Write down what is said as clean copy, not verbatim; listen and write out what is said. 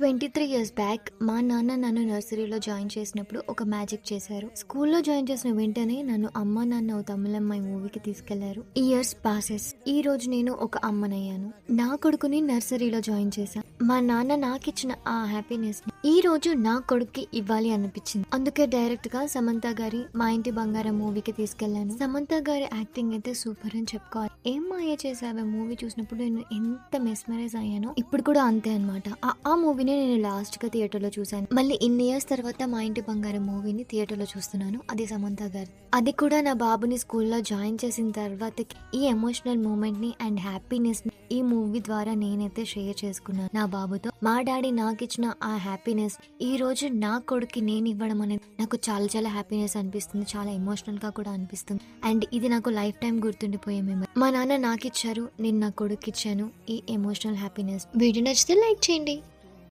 23 years back మా నాన్న నన్ను నర్సరీలో జాయిన్ చేసినప్పుడు ఒక మ్యాజిక్ చేశారు. స్కూల్లో జాయిన్ చేసిన వెంటనే నన్ను అమ్మ నాన్న ఓ తమిళమ్మాయి మూవీకి తీసుకెళ్లారు. Years passes. ఈ రోజు నేను ఒక అమ్మనయ్యాను. నా కొడుకుని నర్సరీలో జాయిన్ చేశాను. మా నాన్న నాకిచ్చిన ఆ హ్యాపీనెస్ ని ఈ రోజు నా కొడుక్కి ఇవ్వాలి అనిపించింది. అందుకే డైరెక్ట్ గా సమంత గారి మా ఇంటి బంగారం మూవీకి తీసుకెళ్లాను. సమంత గారి యాక్టింగ్ అయితే సూపర్ అని చెప్పుకోవాలి. ఏం మాయ చేసావే మూవీ చూసినప్పుడు నేను ఎంత మెస్మరైజ్ అయ్యానో ఇప్పుడు కూడా అంతే అనమాట. ఆ మూవీని నేను లాస్ట్ గా థియేటర్ లో చూసాను. మళ్ళీ ఇన్ని ఇయర్స్ తర్వాత మా ఇంటి బంగారం మూవీని థియేటర్ లో చూస్తున్నాను. అది సమంత గారి. అది కూడా నా బాబుని స్కూల్లో జాయిన్ చేసిన తర్వాత ఈ ఎమోషనల్ మూమెంట్ ని అండ్ హ్యాపీనెస్ ని ఈ మూవీ ద్వారా నేనైతే షేర్ చేసుకున్నాను నా బాబుతో. మా డాడీ నాకు ఇచ్చిన ఆ హ్యాపీనెస్ ఈ రోజు నా కొడుక్కి నేను ఇవ్వడం అనేది నాకు చాలా చాలా హ్యాపీనెస్ అనిపిస్తుంది. చాలా ఎమోషనల్ గా కూడా అనిపిస్తుంది. అండ్ ఇది నాకు లైఫ్ టైం గుర్తుండిపోయే మెమరీ. మా నాన్న నాకు ఇచ్చారు, నేను నా కొడుకు ఇచ్చాను ఈ ఎమోషనల్ హ్యాపీనెస్. వీడియో నచ్చితే లైక్ చేయండి.